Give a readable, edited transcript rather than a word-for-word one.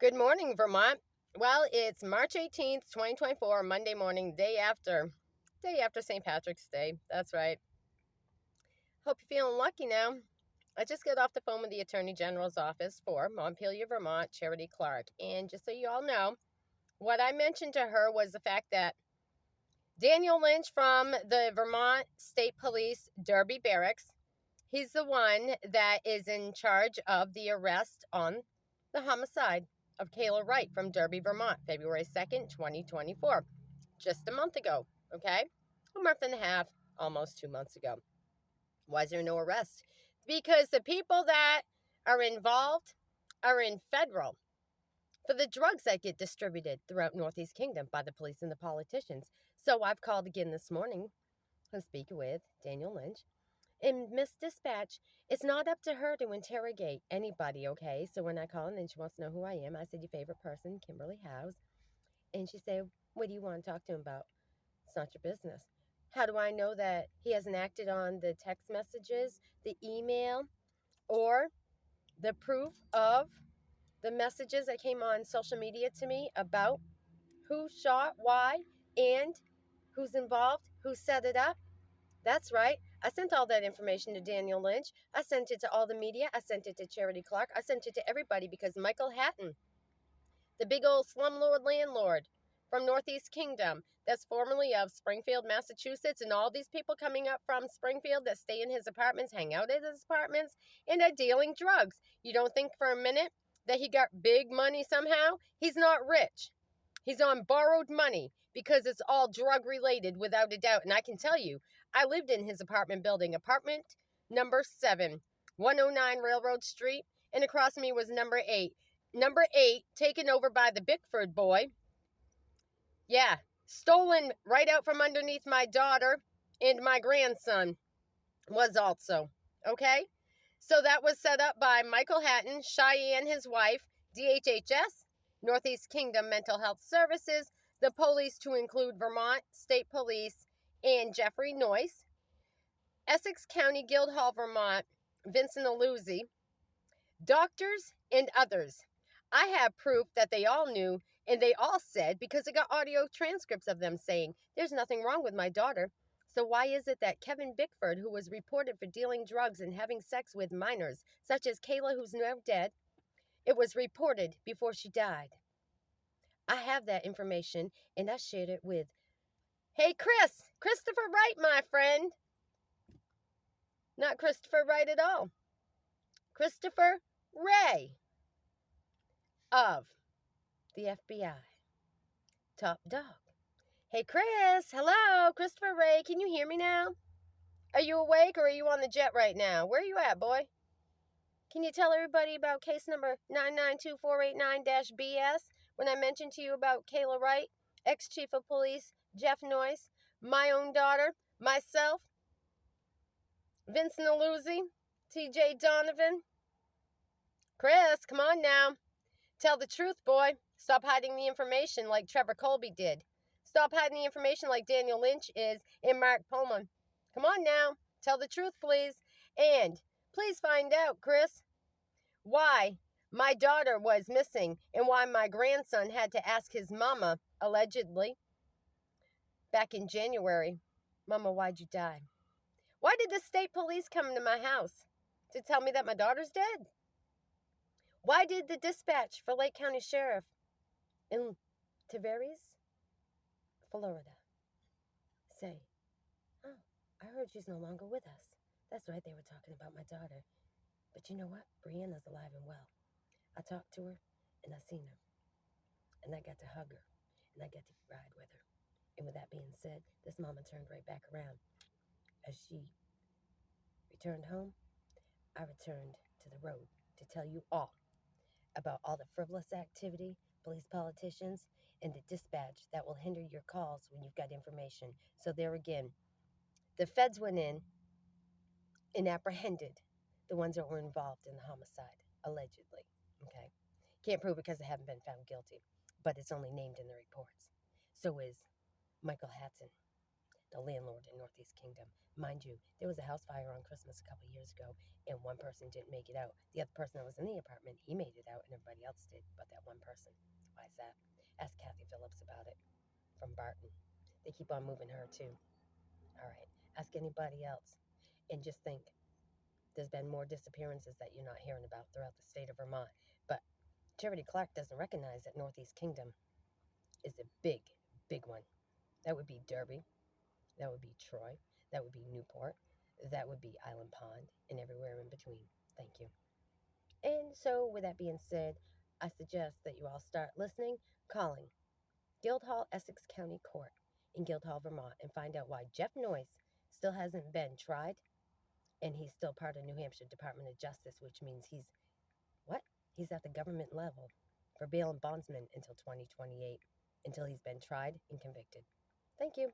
Good morning, Vermont. Well, it's March 18th, 2024, Monday morning, day after St. Patrick's Day. That's right. Hope you're feeling lucky now. I just got off the phone with the Attorney General's office for Montpelier, Vermont, Charity Clark. And just so you all know, what I mentioned to her was the fact that Daniel Lynch from the Vermont State Police Derby Barracks, he's the one that is in charge of the arrest on the homicide of Kayla Wright from Derby, Vermont, February 2nd, 2024. Just a month ago, okay? A month and a half, almost 2 months ago. Why is there no arrest? Because the people that are involved are in federal for the drugs that get distributed throughout Northeast Kingdom by the police and the politicians. So I've called again this morning to speak with Daniel Lynch. And Miss Dispatch, it's not up to her to interrogate anybody, okay? So when I call and she wants to know who I am, I said, your favorite person, Kimberly House. And she said, what do you want to talk to him about? It's not your business. How do I know that he hasn't acted on the text messages, the email, or the proof of the messages that came on social media to me about who shot, why, and who's involved, who set it up? That's right. I sent all that information to Daniel Lynch. I sent it to all the media. I sent it to Charity Clark. I sent it to everybody because Michael Hatton, the big old slumlord landlord from Northeast Kingdom, that's formerly of Springfield, Massachusetts, and all these people coming up from Springfield that stay in his apartments, hang out at his apartments, and are dealing drugs. You don't think for a minute that he got big money somehow? He's not rich. He's on borrowed money because it's all drug related without a doubt. And I can tell you, I lived in his apartment building, apartment number 7, 109 Railroad Street, and across from me was number 8. Number 8, taken over by the Bickford boy. Yeah, stolen right out from underneath my daughter and my grandson was also. Okay? So that was set up by Michael Hatton, Cheyenne, his wife, DHHS, Northeast Kingdom Mental Health Services, the police to include Vermont State Police, and Jeffrey Noyce, Essex County Guildhall, Vermont, Vincent Aluzzi, doctors, and others. I have proof that they all knew, and they all said, because I got audio transcripts of them saying, there's nothing wrong with my daughter. So why is it that Kevin Bickford, who was reported for dealing drugs and having sex with minors, such as Kayla, who's now dead, it was reported before she died? I have that information, and I shared it with, hey, Christopher Wright, my friend. Not Christopher Wright at all. Christopher Ray of the FBI. Top dog. Hey, Chris. Hello, Christopher Ray. Can you hear me now? Are you awake or are you on the jet right now? Where are you at, boy? Can you tell everybody about case number 992-489-BS when I mentioned to you about Kayla Wright, ex-chief of police, Jeff Noyce, my own daughter, myself, Vincent Aluzzi, TJ Donovan? Chris, come on now. Tell the truth, boy. Stop hiding the information like Trevor Colby did. Stop hiding the information like Daniel Lynch is and Mark Pullman. Come on now. Tell the truth, please. And please find out, Chris, why my daughter was missing and why my grandson had to ask his mama, allegedly, back in January, Mama, why'd you die? Why did the state police come to my house to tell me that my daughter's dead? Why did the dispatch for Lake County Sheriff in Tavares, Florida, say, oh, I heard she's no longer with us? That's right, they were talking about my daughter. But you know what? Brianna's alive and well. I talked to her, and I seen her. And I got to hug her, and I got to ride with her. And with that being said, this mama turned right back around. As she returned home, I returned to the road to tell you all about all the frivolous activity, police politicians, and the dispatch that will hinder your calls when you've got information. So there again, the feds went in and apprehended the ones that were involved in the homicide, allegedly. Okay? Can't prove it because they haven't been found guilty, but it's only named in the reports. So is Michael Hatton, the landlord in Northeast Kingdom. Mind you, there was a house fire on Christmas a couple of years ago, and one person didn't make it out. The other person that was in the apartment, he made it out, and everybody else did, but that one person person. Why is that? Ask Kathy Phillips about it from Barton. They keep on moving her too. All right. Ask anybody else. And just think, there's been more disappearances that you're not hearing about throughout the state of Vermont. But Charity Clark doesn't recognize that Northeast Kingdom is a big, big one. That would be Derby. That would be Troy. That would be Newport. That would be Island Pond and everywhere in between. Thank you. And so, with that being said, I suggest that you all start listening, calling Guildhall Essex County Court in Guildhall, Vermont, and find out why Jeff Noyce still hasn't been tried, and he's still part of New Hampshire Department of Justice, which means what? He's at the government level for bail and bondsman until 2028, until he's been tried and convicted. Thank you.